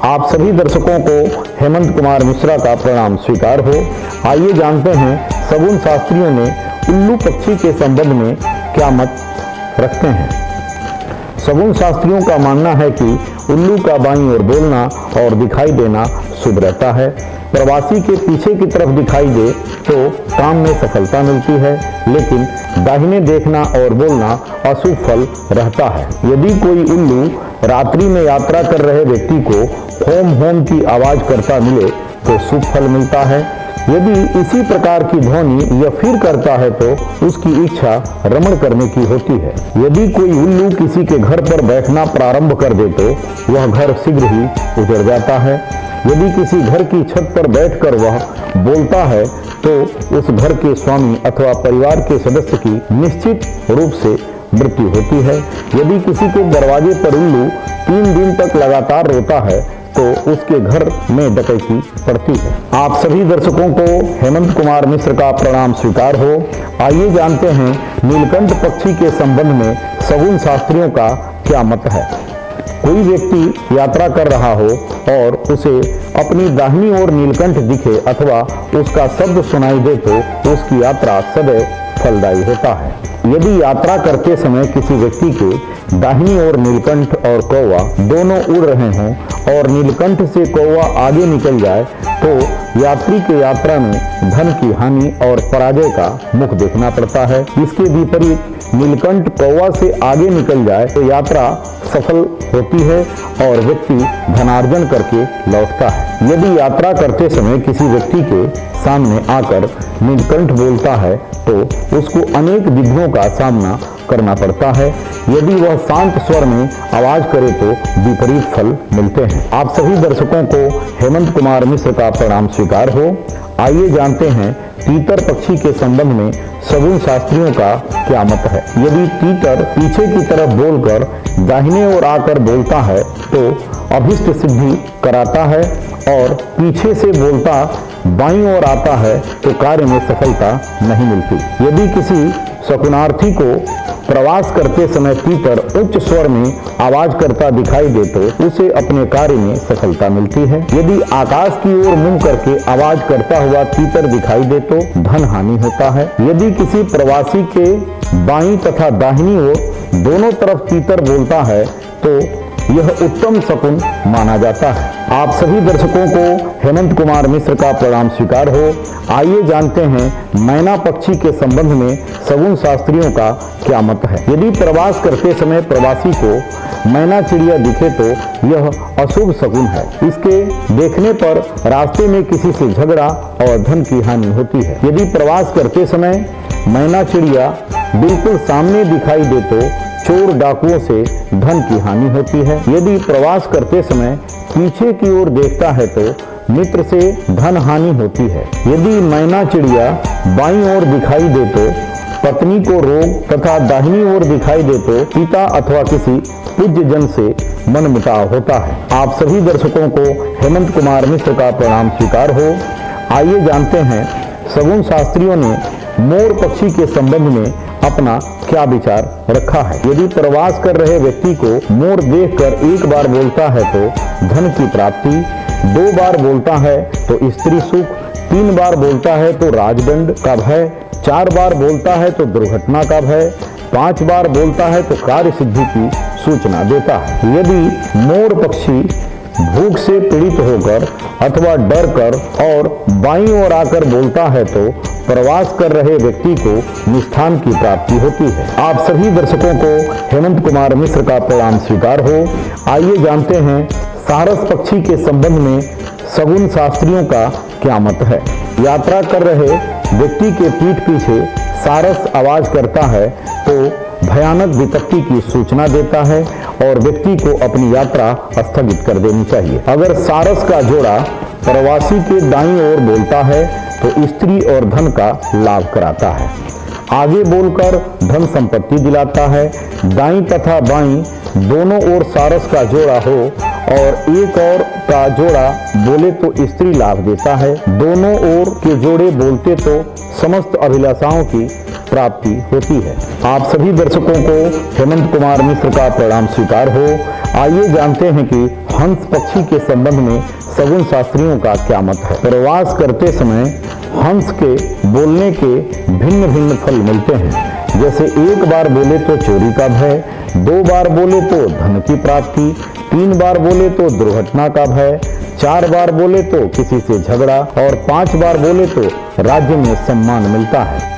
आप सभी दर्शकों को हेमंत कुमार मिश्रा का प्रणाम स्वीकार हो। आइए जानते हैं शगुन शास्त्रियों ने उल्लू पक्षी के संबंध में क्या मत रखते हैं। शगुन शास्त्रियों का मानना है कि उल्लू का बाईं ओर बोलना और दिखाई देना शुभ रहता है। प्रवासी के पीछे की तरफ दिखाई दे तो काम में सफलता मिलती है, लेकिन दाहिने देखना और बोलना अशुभ फल रहता है। यदि कोई उल्लू रात्रि में यात्रा कर रहे व्यक्ति को होम होम की आवाज करता मिले तो शुभ फल मिलता है। यदि इसी प्रकार की ध्वनि यह फिर करता है तो उसकी इच्छा रमण करने की होती है। यदि कोई उल्लू किसी के घर पर बैठना प्रारंभ कर दे तो वह घर शीघ्र ही उजड़ जाता है। यदि किसी घर की छत पर बैठकर वह बोलता है तो उस घर के स्वामी अथवा परिवार के सदस्य की निश्चित रूप से मृत्यु होती है। यदि किसी के दरवाजे पर उल्लू 3 दिन तक लगातार रोता है तो उसके घर में डकैती पड़ती है। आप सभी दर्शकों को हेमंत कुमार मिश्र का प्रणाम स्वीकार हो। आइए जानते हैं नीलकंठ पक्षी के संबंध में शगुन शास्त्रियों का क्या मत है। कोई व्यक्ति यात्रा कर रहा हो और उसे अपनी दाहिनी ओर नीलकंठ दिखे अथवा उसका शब्द सुनाई दे तो उसकी यात्रा सदैव फलदायी होता है। यदि यात्रा करते समय किसी व्यक्ति के दाहिनी ओर नीलकंठ और कौवा दोनों उड़ रहे हों और नीलकंठ से कौवा आगे निकल जाए तो यात्री के यात्रा में धन की हानि और पराजय का मुख देखना पड़ता है। इसके विपरीत नीलकंठ कौवा से आगे निकल जाए तो यात्रा सफल होती है और व्यक्ति धनार्जन करके लौटता है। यदि यात्रा करते समय किसी व्यक्ति के सामने आकर नीलकंठ बोलता है तो उसको अनेक विघ्नों का सामना करना पड़ता है। यदि वह शांत स्वर में आवाज करे तो विपरीत फल मिलते हैं। आप सभी दर्शकों को हेमंत कुमार मिश्र का प्रणाम स्वीकार हो। आइए जानते हैं तीतर पक्षी के संबंध में शगुन शास्त्रियों का क्या मत है। यदि तीतर पीछे की तरफ बोलकर दाहिने ओर आकर बोलता है तो अभिष्ट सिद्धि कराता है और पीछे से बोलता बाईं ओर आता है तो कार्य में सफलता नहीं मिलती। यदि किसी शकुनार्थी को प्रवास करते समय तीतर उच्च स्वर में आवाज करता दिखाई दे तो उसे अपने कार्य में सफलता मिलती है। यदि आकाश की ओर मुंह करके आवाज करता हुआ तीतर दिखाई दे तो धन हानि होता है। यदि किसी प्रवासी के बाईं तथा दाहिनी ओर दोनों तरफ तीतर बोलता है तो यह उत्तम शकुन माना जाता है। आप सभी दर्शकों को हेमंत कुमार मिश्र का प्रणाम स्वीकार हो। आइए जानते हैं मैना पक्षी के संबंध में शगुन शास्त्रियों का क्या मत है। यदि प्रवास करते समय प्रवासी को मैना चिड़िया दिखे तो यह अशुभ शकुन है। इसके देखने पर रास्ते में किसी से झगड़ा और धन की हानि होती है। यदि प्रवास करते समय मैना चिड़िया बिल्कुल सामने दिखाई दे तो चोर डाकुओं से धन की हानि होती है। यदि प्रवास करते समय पीछे की ओर देखता है तो मित्र से धन हानि होती है। यदि मैना चिड़िया बाईं ओर दिखाई दे तो पत्नी को रोग तथा दाहिनी ओर दिखाई दे तो पिता अथवा किसी पूज्य जन से मनमुटाव होता है। आप सभी दर्शकों को हेमंत कुमार मिश्र का प्रणाम स्वीकार हो। आइए जानते हैं शगुन शास्त्रियों ने मोर पक्षी के संबंध में अपना क्या विचार रखा है। यदि प्रवास कर रहे व्यक्ति को मोर देखकर एक बार बोलता है तो धन की प्राप्ति, 2 बार बोलता है तो स्त्री सुख, 3 बार बोलता है तो राजदंड का भय, 4 बार बोलता है तो दुर्घटना का भय, 5 बार बोलता है तो कार्य सिद्धि की सूचना देता है। यदि मोर पक्षी भूख से पीड़ित होकर अथवा डर कर और बाईं ओर आकर बोलता है तो प्रवास कर रहे व्यक्ति को निष्ठान की प्राप्ति होती है। आप सभी दर्शकों को हेमंत कुमार मिश्र का प्रणाम स्वीकार हो। आइए जानते हैं सारस पक्षी के संबंध में शगुन शास्त्रियों का क्या मत है। यात्रा कर रहे व्यक्ति के पीठ पीछे सारस आवाज करता है तो भयानक विपत्ति की सूचना देता है और व्यक्ति को अपनी यात्रा स्थगित कर देनी चाहिए। अगर सारस का जोड़ा प्रवासी के दाईं ओर बोलता है तो स्त्री और धन का लाभ कराता है। आगे बोलकर धन संपत्ति दिलाता है। दाईं तथा बाईं दोनों ओर सारस का जोड़ा हो और एक और का जोड़ा बोले तो स्त्री लाभ देता है। दोनों ओर के जोड़े बोलते तो समस्त अभिलाषाओं की प्राप्ति होती है। आप सभी दर्शकों को हेमंत कुमार मिश्र का प्रणाम स्वीकार हो। आइए जानते हैं कि हंस पक्षी के संबंध में सगुन शास्त्रियों का क्या मत है। प्रवास करते समय हंस के बोलने के भिन्न भिन्न फल मिलते हैं। जैसे एक बार बोले तो चोरी का भय, 2 बार बोले तो धन की प्राप्ति, 3 बार बोले तो दुर्घटना का भय, 4 बार बोले तो किसी से झगड़ा और 5 बार बोले तो राज्य में सम्मान मिलता है।